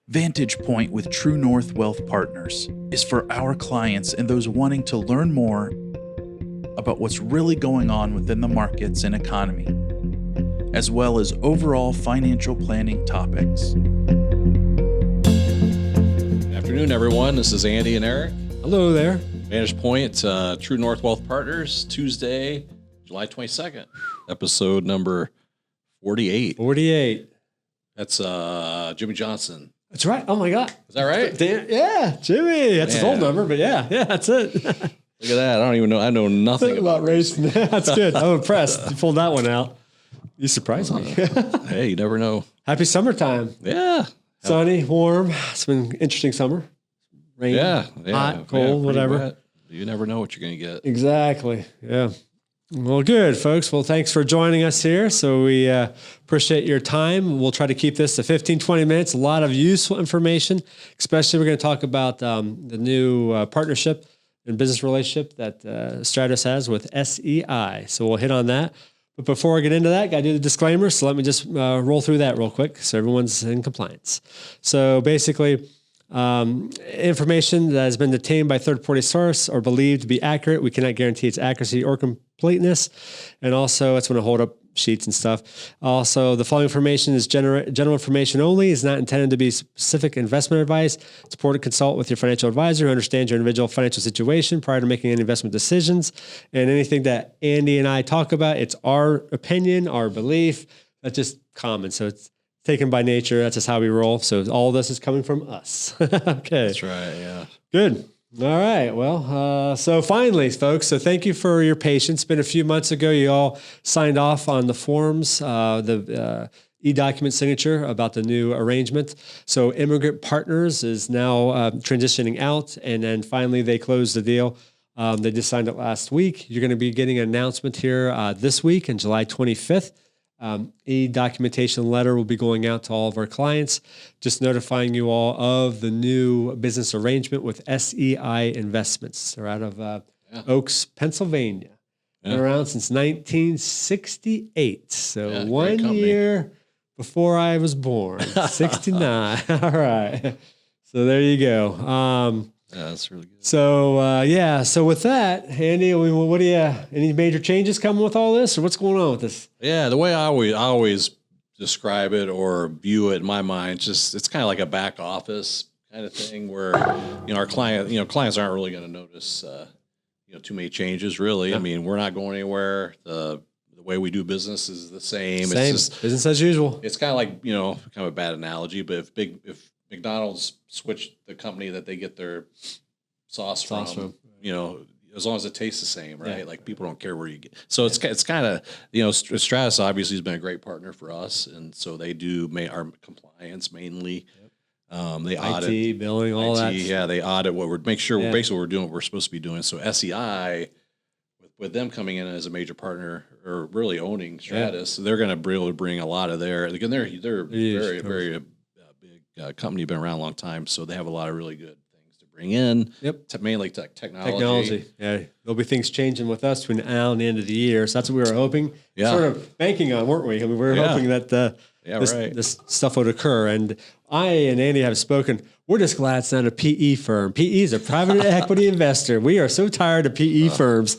Vantage Point with True North Wealth Partners is for our clients and those wanting to learn more about what's really going on within the markets and economy, as well as overall financial planning topics. Good afternoon, everyone. This is Andy and Eric. Hello there. Vantage Point, True North Wealth Partners, Tuesday, July 22nd, episode number 48. 48. That's Jimmy Johnson. That's right. Oh my God. Is that right? Yeah, Jimmy. That's his old number, but yeah, that's it. Look at that. I don't even know. I know nothing about race. That's good. I'm impressed. You pulled that one out. You surprised me. Hey, you never know. Happy summertime. Yeah. Sunny, warm. It's been an interesting summer. Rain, hot, cold, whatever. Wet. You never know what you're going to get. Exactly. Yeah. Well, good, folks. Well, thanks for joining us here. So we appreciate your time. We'll try to keep this to 15, 20 minutes. A lot of useful information, especially we're going to talk about the new partnership and business relationship that Stratos has with SEI. So we'll hit on that. But before I get into that, got to do the disclaimer. So let me just roll through that real quick so everyone's in compliance. So basically, information that has been obtained by third-party source or believed to be accurate, we cannot guarantee its accuracy or completeness. And also, it's going to hold up sheets and stuff. Also, the following information is general information only, is not intended to be specific investment advice. It's important to consult with your financial advisor who understands your individual financial situation prior to making any investment decisions. And anything that Andy and I talk about, it's our opinion, our belief. That's just common. So it's taken by nature. That's just how we roll. So all of this is coming from us. Okay. That's right. Yeah. Good. All right. Well, so finally, folks, so thank you for your patience. It's been a few months ago. You all signed off on the forms, the e-document signature about the new arrangement. So Immigrant Partners is now transitioning out. And then finally, they closed the deal. They just signed it last week. You're going to be getting an announcement here this week on July 25th. E-documentation letter will be going out to all of our clients, just notifying you all of the new business arrangement with SEI Investments. They're out of Oaks, Pennsylvania. Been around since 1968. So 1 year before I was born, 69. All right. So there you go. Yeah, that's really good. So, so with that, Andy, what do you, any major changes coming with all this, or what's going on with this? Yeah, the way I always describe it or view it in my mind, it's kind of like a back office kind of thing where, our clients aren't really going to notice, too many changes really. Yeah. I mean, we're not going anywhere. The way we do business is the same. It's just business as usual. It's kind of like, kind of a bad analogy, but if McDonald's switched the company that they get their sauce from, as long as it tastes the same, right? Yeah. Like people don't care where you get. So it's kind of, Stratos obviously has been a great partner for us. And so they do our compliance mainly. Yep. They audit IT, billing, all that. Yeah. They audit basically we're doing what we're supposed to be doing. So SEI, with them coming in as a major partner or really owning Stratos, they're going to be able to bring a lot of they're very, very company, been around a long time, so they have a lot of really good things to bring in. Yep. Mainly technology. Yeah. There'll be things changing with us between now and the end of the year. So that's what we were hoping, sort of banking on, weren't we? I mean, we were hoping that this stuff would occur. And I and Andy have spoken. We're just glad it's not a PE firm. PE is a private equity investor. We are so tired of PE firms.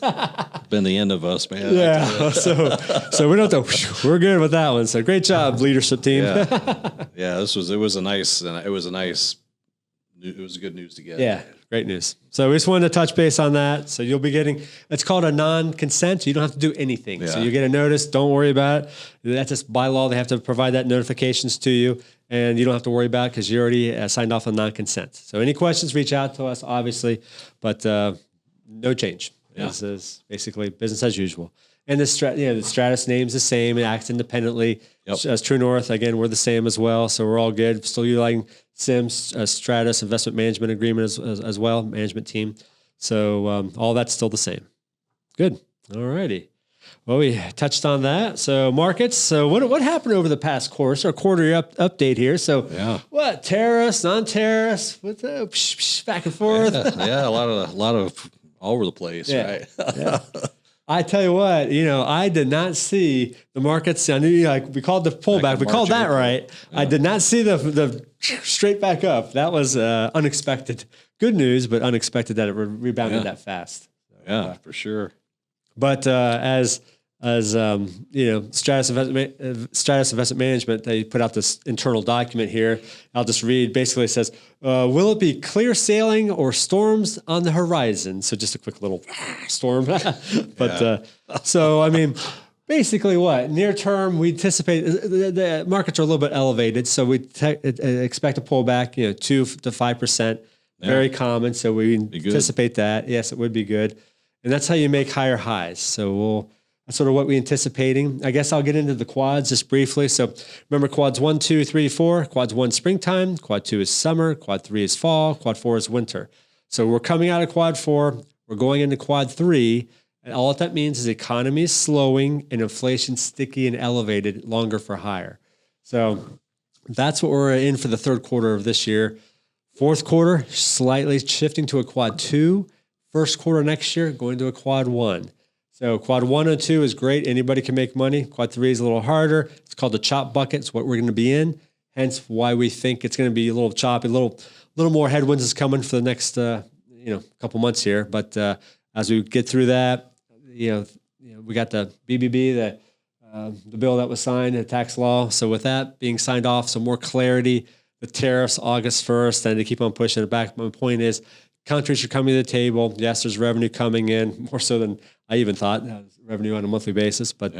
Been the end of us, man. Yeah. So we don't have to, we're good with that one. So great job, leadership team. Yeah. It was good news to get. Yeah. Great news. So we just wanted to touch base on that. So you'll be getting, it's called a non-consent. You don't have to do anything. Yeah. So you get a notice. Don't worry about it. That's just by law. They have to provide that notifications to you, and you don't have to worry about it because you already signed off on non-consent. So any questions, reach out to us, obviously, but no change. Yeah. This is basically business as usual. And the Stratos name's the same. It acts independently. Yep. As True North, again, we're the same as well. So we're all good. Still utilizing SIMS, Stratos Investment Management Agreement as well, management team. So all that's still the same. Good. All righty. Well, we touched on that. So markets. So what happened over the past quarter? So quarterly update here. So what, tariffs, non-tariffs, what's back and forth? Yeah, a lot of all over the place, right? Yeah. I tell you what, I did not see the markets. I knew we called the pullback. We called that right. Yeah. I did not see the straight back up. That was unexpected. Good news, but unexpected that it rebounded that fast. So, for sure. But as Stratos Investment Management, they put out this internal document here. I'll just read. Basically, it says, "Will it be clear sailing or storms on the horizon?" So just a quick little storm. But so I mean, basically, what near term we anticipate the markets are a little bit elevated, so we expect a pullback, 2 to 5%. Very common. So we anticipate that. Yes, it would be good, and that's how you make higher highs. So that's sort of what we're anticipating. I guess I'll get into the quads just briefly. So remember quads 1, 2, 3, 4. Quads 1, springtime. Quad 2 is summer. Quad 3 is fall. Quad 4 is winter. So we're coming out of quad 4. We're going into quad 3. And all that means is the economy is slowing and inflation sticky and elevated longer for higher. So that's what we're in for the third quarter of this year. Fourth quarter, slightly shifting to a quad 2. First quarter next year, going to a quad 1. So quad 1 and 2 is great. Anybody can make money. Quad 3 is a little harder. It's called the chop bucket. It's what we're going to be in. Hence why we think it's going to be a little choppy, a little more headwinds is coming for the next couple months here. But as we get through that, we got the BBB, the bill that was signed, the tax law. So with that being signed off, some more clarity. The tariffs August 1st, and to keep on pushing it back. My point is, countries are coming to the table. Yes, there's revenue coming in, more so than I even thought, revenue on a monthly basis. But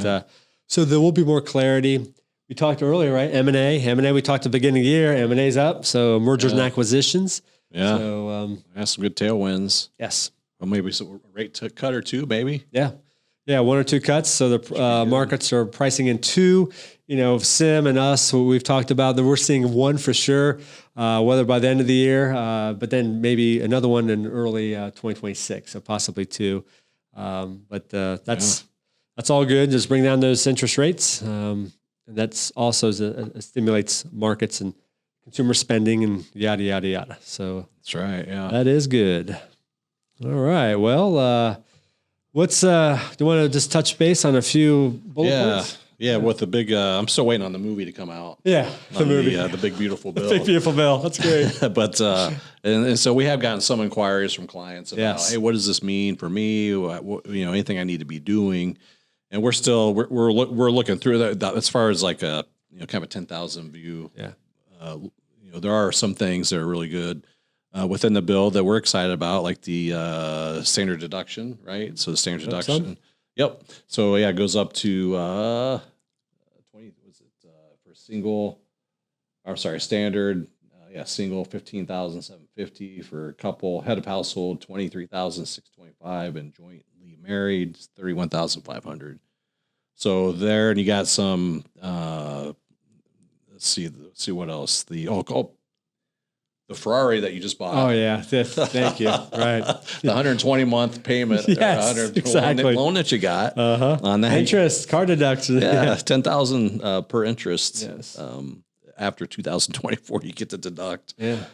so there will be more clarity. We talked earlier, right? M&A, we talked at the beginning of the year. M&A's up, so mergers and acquisitions. Yeah. So have some good tailwinds. Yes. Well, maybe some rate cut or two, maybe. Yeah. 1 or 2 cuts. So the markets are pricing in 2. Sim and us, what we've talked about, that we're seeing 1 for sure, whether by the end of the year, but then maybe another one in early 2026, so possibly 2. But that's all good. Just bring down those interest rates. And that's also stimulates markets and consumer spending and yada, yada, yada. So that's right. Yeah. That is good. All right. Well, what's do you want to just touch base on a few bullet points? Yeah, with the big, I'm still waiting on the movie to come out. Yeah, the movie. The Big Beautiful Bill. The Big Beautiful Bill. That's great. But, and so we have gotten some inquiries from clients about, hey, what does this mean for me? Anything I need to be doing. And we're still, we're looking through that as far as like a, kind of a 10,000 view. Yeah. There are some things that are really good within the bill that we're excited about, like the standard deduction, right? So the standard deduction. Yep. So it goes up to 20. Was it for single? I'm sorry, standard. Single 15,750 for a couple. Head of household 23,625, and jointly married 31,500. So there, and you got some. Let's see what else. The Ferrari that you just bought. Oh yeah, thank you. Right, the 120 month payment. Yes, exactly. Loan that you got on that interest, car deduction. Yeah, 10,000 per interest. Yes. After 2024, you get to deduct. Yeah.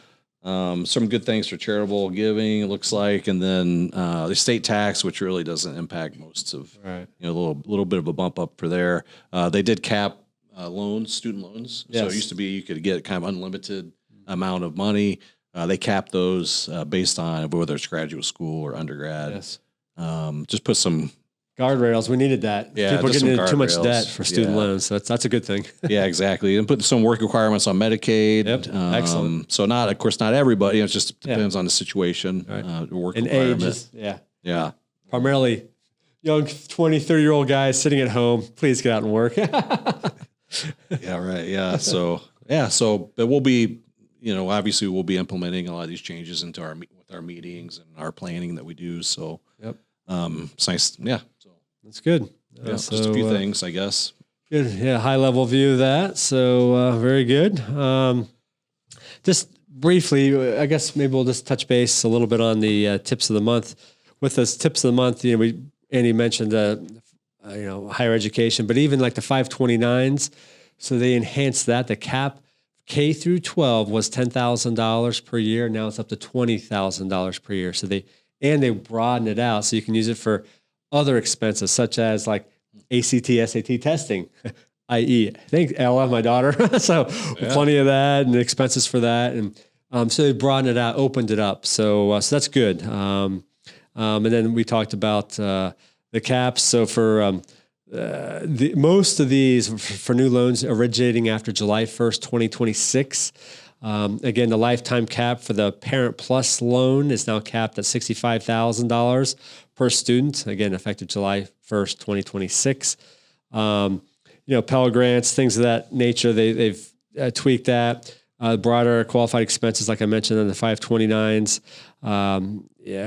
Some good things for charitable giving, it looks like, and then the estate tax, which really doesn't impact most of. Right. A little bit of a bump up for there. They did cap student loans. Yes. So it used to be you could get kind of unlimited amount of money. They cap those based on whether it's graduate school or undergrad. Yes. Just put some guardrails. We needed that. Yeah, people getting into too much guardrails. debt for student loans. So that's a good thing. Yeah, exactly. And put some work requirements on Medicaid. Yep. Excellent. So of course, not everybody. It just depends on the situation. Right. Work and requirement. ages. Yeah. Primarily young 20, 30-year-old guys sitting at home. Please get out and work. Yeah. Right. Yeah. So but we'll be. Obviously we'll be implementing a lot of these changes into with our meetings and our planning that we do. So, it's nice. Yeah. So that's good. Just a few things, I guess. Good. Yeah. High level view of that. So, very good. Just briefly, I guess maybe we'll just touch base a little bit on the tips of the month. With those tips of the month, Andy mentioned, higher education, but even like the 529s. So they enhanced that. The cap K through 12 was $10,000 per year. Now it's up to $20,000 per year. So they broaden it out. So you can use it for other expenses such as like ACT, SAT testing, i.e., I think Ella, my daughter. So plenty of that and expenses for that. And so they broadened it out, opened it up. So that's good. And then we talked about the caps. So for most of these for new loans originating after July 1st, 2026. Again, the lifetime cap for the Parent Plus loan is now capped at $65,000 per student. Again, effective July 1st, 2026. Pell Grants, things of that nature, they've tweaked that. Broader qualified expenses, like I mentioned, on the 529s,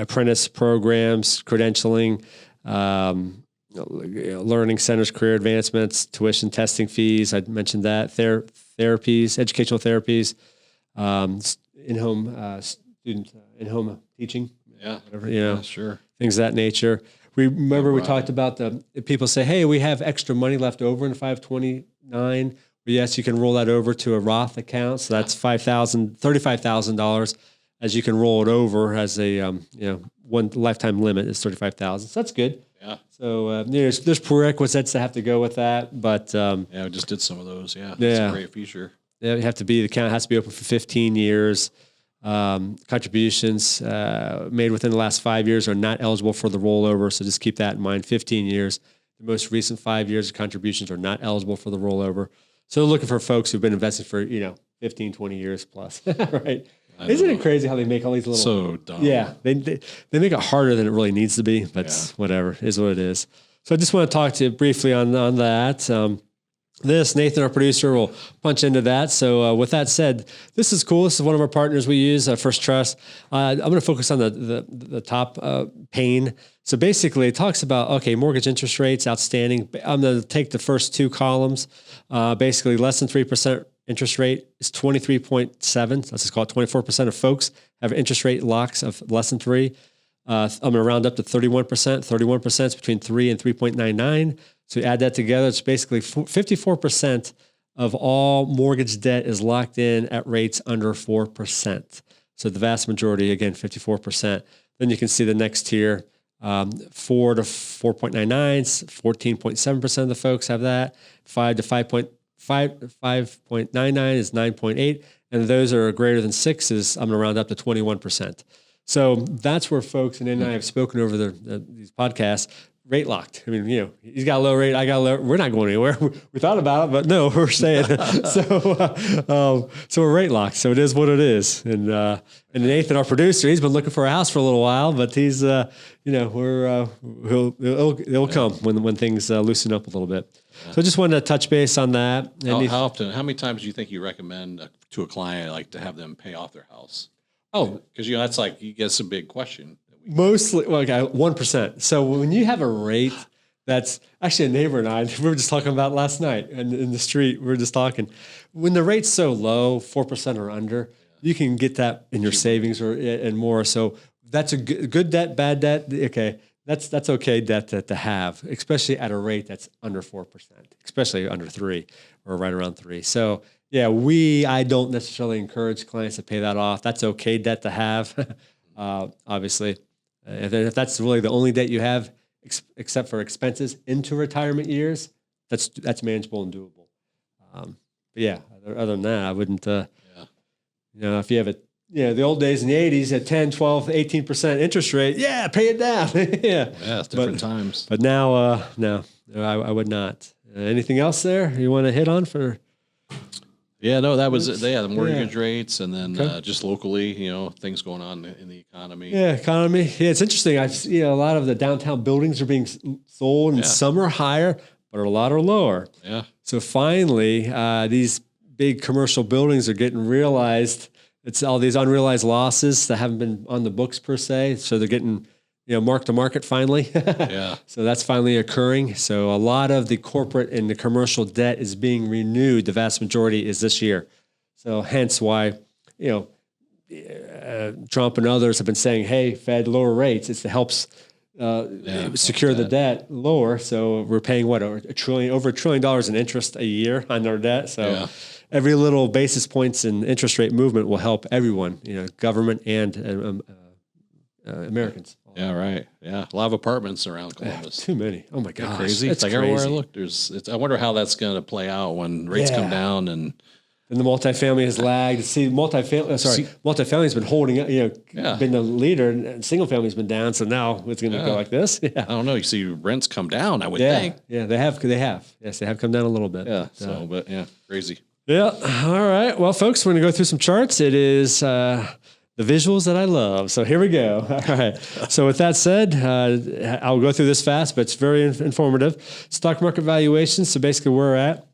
apprentice programs, credentialing, learning centers, career advancements, tuition testing fees. I mentioned that. Therapies, educational therapies, in-home student in-home teaching. Yeah, whatever, sure. Things of that nature. We talked about people say, hey, we have extra money left over in 529. Well, yes, you can roll that over to a Roth account. So that's $35,000 as you can roll it over as a, one lifetime limit is $35,000. So that's good. Yeah. So there's prerequisites that have to go with that, but we just did some of those. Yeah, it's a great feature. Yeah, the account has to be open for 15 years. Contributions made within the last 5 years are not eligible for the rollover, so just keep that in mind. 15 years, the most recent 5 years of contributions are not eligible for the rollover. So they're looking for folks who've been investing for 15, 20 years plus, right? Isn't it crazy how they make all these little... So dumb. Yeah, they make it harder than it really needs to be, but whatever, it is what it is. So I just want to talk to you briefly on that. Nathan, our producer, will punch into that. So with that said, this is cool. This is one of our partners we use, First Trust. I'm going to focus on the top pane. So basically, it talks about, mortgage interest rates outstanding. I'm going to take the first two columns. Basically, less than 3% interest rate is 23.7. Let's just call it 24% of folks have interest rate locks of less than 3. I'm going to round up to 31%. 31% is between 3 and 3.99. So you add that together, it's basically 54% of all mortgage debt is locked in at rates under 4%. So the vast majority, again, 54%. Then you can see the next tier, 4 to 4.99s, 14.7% of the folks have that. 5 to 5.99 is 9.8. And those are greater than 6 is, I'm going to round up to 21%. So that's where folks, and then I have spoken over these podcasts, rate locked. I mean, he's got a low rate, I got a low. We're not going anywhere. We thought about it, but no, we're staying. So we're rate locked. So it is what it is. And Nathan, our producer, he's been looking for a house for a little while, but he's, it'll come when things loosen up a little bit. Yeah. So I just wanted to touch base on that. How often? How many times do you think you recommend to a client to have them pay off their house? Oh, because that's that's a big question. Mostly, 1%. So when you have a rate that's actually a neighbor and I, we were just talking about last night in the street, we were just talking. When the rate's so low, 4% or under, you can get that in your savings and more. So that's a good debt, bad debt. Okay, that's okay debt to have, especially at a rate that's under 4%, especially under 3 or right around 3. So yeah, I don't necessarily encourage clients to pay that off. That's okay debt to have, obviously. If that's really the only debt you have, except for expenses into retirement years, that's manageable and doable. But yeah, other than that, I wouldn't. If you have the old days in the 80s at 10, 12, 18% interest rate, pay it down. Yeah, it's different times. But now, no, I would not. Anything else there you want to hit on for? Yeah, no, that was it. The mortgage rates, and then just locally, things going on in the economy. Yeah, economy. Yeah, it's interesting. I've seen a lot of the downtown buildings are being sold, and some are higher, but a lot are lower. Yeah. So finally, these big commercial buildings are getting realized. It's all these unrealized losses that haven't been on the books per se. So they're getting mark to market finally. Yeah. So that's finally occurring. So a lot of the corporate and the commercial debt is being renewed. The vast majority is this year. So hence why, Trump and others have been saying, hey, Fed, lower rates. It helps secure the debt lower. So we're paying over $1 trillion in interest a year on our debt. So every little basis points in interest rate movement will help everyone, government and Americans. Yeah, right. Yeah, a lot of apartments around Columbus. Too many. Oh my gosh, Crazy. It's like crazy. everywhere I look, I wonder how that's going to play out when rates come down and the multifamily has lagged. See, multifamily's been holding up, been the leader, and single family's been down. So now it's going to go like this. Yeah. I don't know. You see rents come down, I would think. Yeah, they have. Yes, they have come down a little bit. Yeah. But crazy. Yeah. All right. Well, folks, we're going to go through some charts. It is the visuals that I love. So here we go. All right. So with that said, I'll go through this fast, but it's very informative. Stock market valuations. So basically where we're at.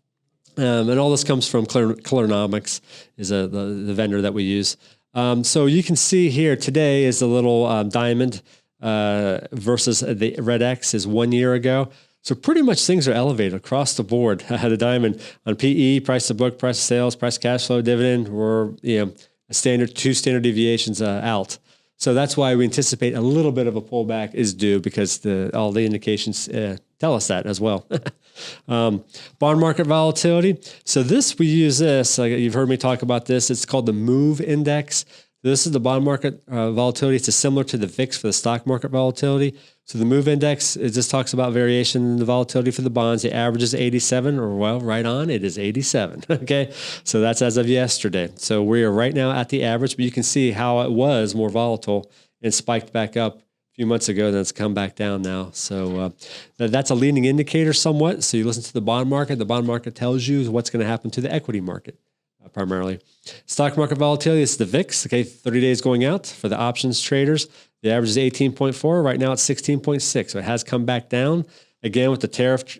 And all this comes from Clearnomics, is the vendor that we use. So you can see here today is the little diamond versus the red X is 1 year ago. So pretty much things are elevated across the board. The diamond on PE, price to book, price to sales, price to cash flow, dividend, or two standard deviations out. So that's why we anticipate a little bit of a pullback is due, because all the indications tell us that as well. Bond market volatility. So we use this, you've heard me talk about this. It's called the MOVE index. This is the bond market volatility. It's similar to the VIX for the stock market volatility. So the MOVE index, it just talks about variation in the volatility for the bonds. The average is 87, right on, it is 87. Okay. So that's as of yesterday. So we are right now at the average, but you can see how it was more volatile and spiked back up a few months ago, then it's come back down now. So that's a leading indicator somewhat. So you listen to the bond market. The bond market tells you what's going to happen to the equity market primarily. Stock market volatility is the VIX, 30 days going out for the options traders. The average is 18.4. Right now it's 16.6. So it has come back down again with the tariff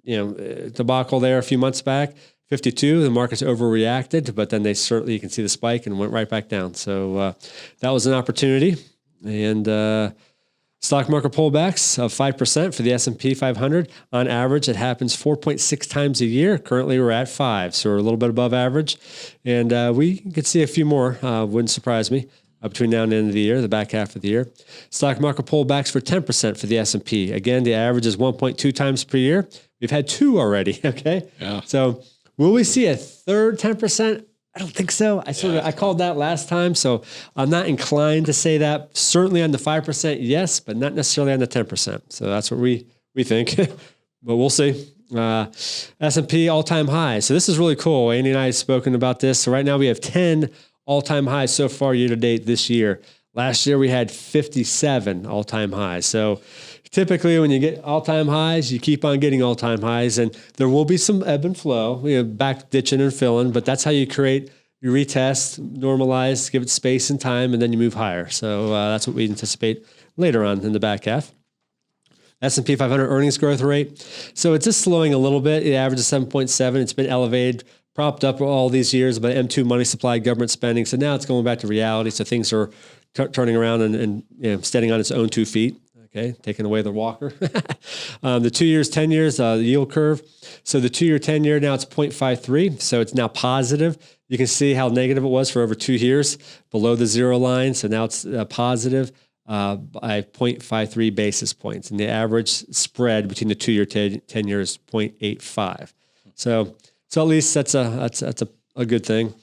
debacle there a few months back. 52, the market's overreacted, but then you can see the spike and went right back down. So that was an opportunity. And stock market pullbacks of 5% for the S&P 500. On average, it happens 4.6 times a year. Currently, we're at 5, so we're a little bit above average. And we could see a few more, wouldn't surprise me, between now and the end of the year, the back half of the year. Stock market pullbacks for 10% for the S&P. Again, the average is 1.2 times per year. We've had 2 already, okay? Yeah. So will we see a third 10%? I don't think so. I called that last time, so I'm not inclined to say that. Certainly on the 5%, yes, but not necessarily on the 10%. So that's what we think, but we'll see. S&P all-time high. So this is really cool. Andy and I have spoken about this. So right now we have 10 all-time highs so far year to date this year. Last year we had 57 all-time highs. So typically when you get all-time highs, you keep on getting all-time highs, and there will be some ebb and flow, back ditching and filling, but that's how you retest, normalize, give it space and time, and then you move higher. So that's what we anticipate later on in the back half. S&P 500 earnings growth rate. So it's just slowing a little bit. It averages 7.7. It's been elevated, propped up all these years by M2 money supply, government spending. So now it's going back to reality. So things are turning around and standing on its own 2 feet. Okay, taking away the walker. The 2 years, 10 years, the yield curve. So the 2 year, 10 year, now it's 0.53. So it's now positive. You can see how negative it was for over 2 years below the zero line. So now it's positive by 0.53 basis points. And the average spread between the 2 year, 10 years is 0.85. So at least that's a good thing.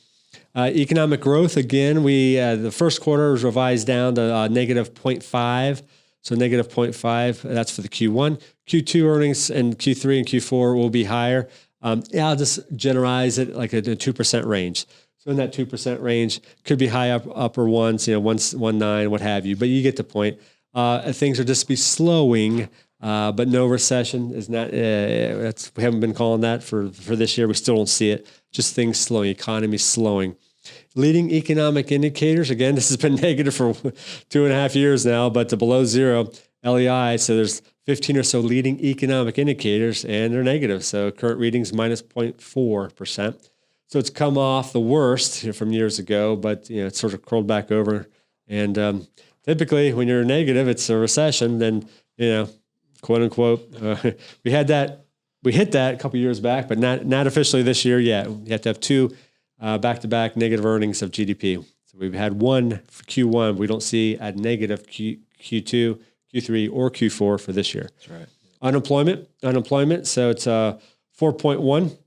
Economic growth, again, the first quarter was revised down to negative 0.5. So negative 0.5, that's for the Q1. Q2 earnings and Q3 and Q4 will be higher. I'll just generalize it like a 2% range. So in that 2% range, could be high upper ones, 1.9, what have you. But you get the point. Things are just be slowing, but no recession is not. We haven't been calling that for this year. We still don't see it. Just things slowing. Economy slowing. Leading economic indicators, again, this has been negative for 2.5 years now, but to below zero, LEI, so there's 15 or so leading economic indicators, and they're negative. So current readings minus 0.4%. So it's come off the worst from years ago, but it's sort of curled back over. And typically when you're negative, it's a recession, then, quote unquote, we hit that a couple years back, but not officially this year yet. You have to have 2 back-to-back negative earnings of GDP. So we've had 1 for Q1. We don't see a negative Q2, Q3, or Q4 for this year. That's right. Unemployment. So it's 4.1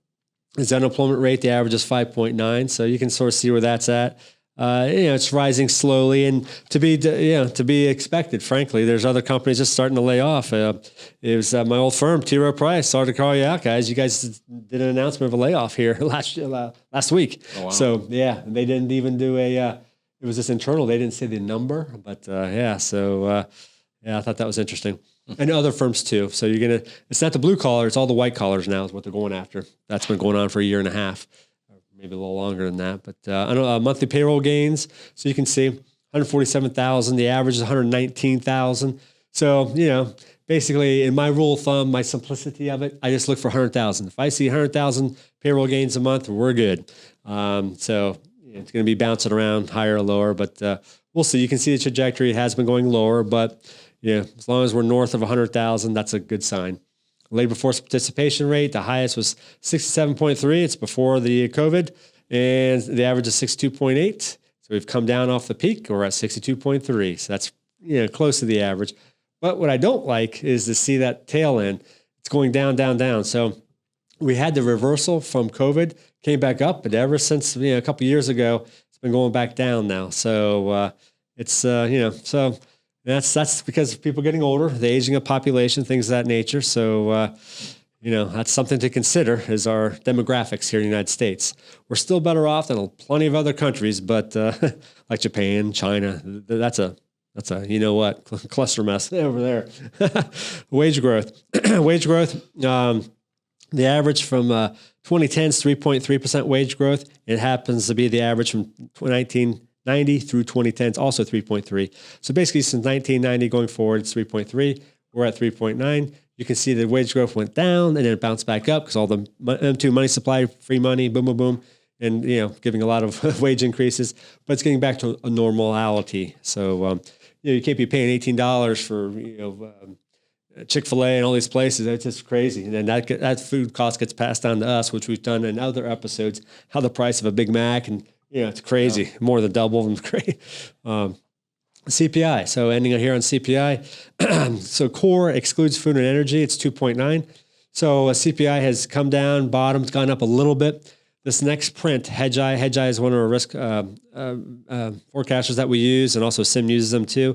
is the unemployment rate. The average is 5.9. So you can sort of see where that's at. it's rising slowly, and to be expected. Frankly, there's other companies just starting to lay off. It was my old firm, T. Rowe Price. Sorry to call you out, guys. You guys did an announcement of a layoff here last week. Oh, wow. So they didn't even do it was just internal. They didn't say the number, but So I thought that was interesting. And other firms too. So it's not the blue collar, it's all the white collars now is what they're going after. That's been going on for a year and a half, maybe a little longer than that. But I know monthly payroll gains. So you can see 147,000. The average is 119,000. So, basically in my rule of thumb, my simplicity of it, I just look for 100,000. If I see 100,000 payroll gains a month, we're good. It's going to be bouncing around higher or lower, but we'll see. You can see the trajectory. It has been going lower, but as long as we're north of 100,000, that's a good sign. Labor force participation rate, the highest was 67.3. It's before the COVID, and the average is 62.8. So we've come down off the peak. We're at 62.3. So that's close to the average. But what I don't like is to see that tail end. It's going down, down, down. So we had the reversal from COVID, came back up, but ever since a couple of years ago, it's been going back down now. So so. That's because of people getting older, the aging of population, things of that nature. So, that's something to consider is our demographics here in the United States. We're still better off than plenty of other countries, but like Japan, China, that's a cluster mess over there. Wage growth. The average from 2010 is 3.3% wage growth. It happens to be the average from 1990 through 2010 is also 3.3. So basically since 1990 going forward, it's 3.3. We're at 3.9. You can see the wage growth went down and then it bounced back up because all the M2 money supply, free money, boom, boom, boom, and giving a lot of wage increases, but it's getting back to a normality. So you can't be paying $18 for Chick-fil-A and all these places. It's just crazy. And then that food cost gets passed down to us, which we've done in other episodes. How the price of a Big Mac and it's crazy, more than double and great. CPI. So ending here on CPI. So core excludes food and energy. It's 2.9. So CPI has come down, bottomed, gone up a little bit. This next print, Hedgeye is one of our risk forecasters that we use, and also Sim uses them too.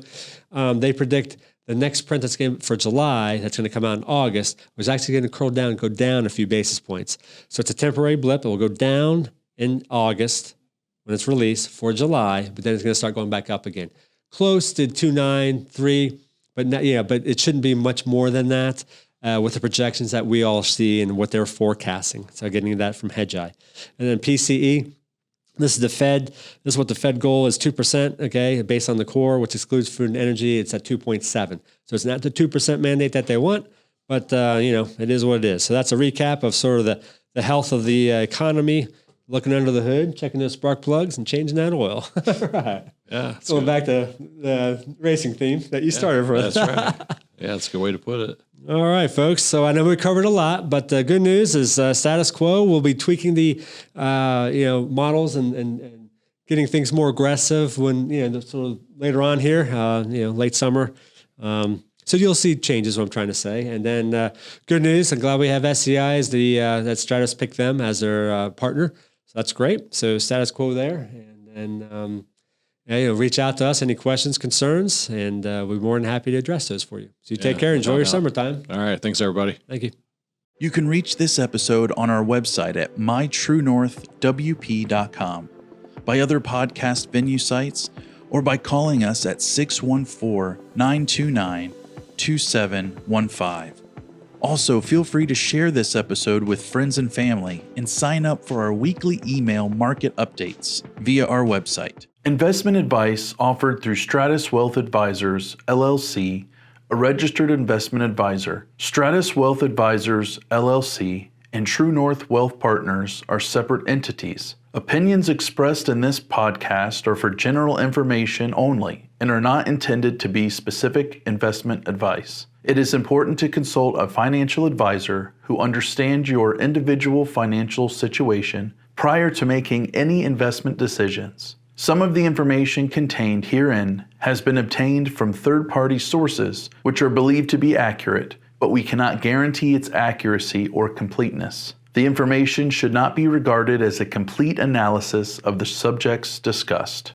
They predict the next print that's going for July, that's going to come out in August, was actually going to curl down and go down a few basis points. So it's a temporary blip. It will go down in August when it's released for July, but then it's going to start going back up again. Close to 2.93, but but it shouldn't be much more than that with the projections that we all see and what they're forecasting. So getting that from Hedgeye. And then PCE, this is the Fed. This is what the Fed goal is, 2%, okay, based on the core, which excludes food and energy. It's at 2.7. So it's not the 2% mandate that they want, but, it is what it is. So that's a recap of sort of the health of the economy, looking under the hood, checking those spark plugs, and changing that oil. Right. Yeah. Going back to the racing theme that you started with. That's right. Yeah, that's a good way to put it. All right, folks. So I know we covered a lot, but the good news is status quo. We'll be tweaking the models and getting things more aggressive when sort of later on here, late summer. So you'll see changes. What I'm trying to say, and then good news. I'm glad we have SEI as that Stratos picked them as their partner. So that's great. So status quo there, and then. Reach out to us, any questions, concerns, and we're more than happy to address those for you. So you take care. Enjoy your summertime. All right. Thanks, everybody. Thank you. You can reach this episode on our website at mytruenorthwp.com, by other podcast venue sites, or by calling us at 614-929-2715. Also, feel free to share this episode with friends and family and sign up for our weekly email market updates via our website. Investment advice offered through Stratos Wealth Advisors, LLC, a registered investment advisor. Stratos Wealth Advisors, LLC, and True North Wealth Partners are separate entities. Opinions expressed in this podcast are for general information only and are not intended to be specific investment advice. It is important to consult a financial advisor who understands your individual financial situation prior to making any investment decisions. Some of the information contained herein has been obtained from third-party sources which are believed to be accurate, but we cannot guarantee its accuracy or completeness. The information should not be regarded as a complete analysis of the subjects discussed.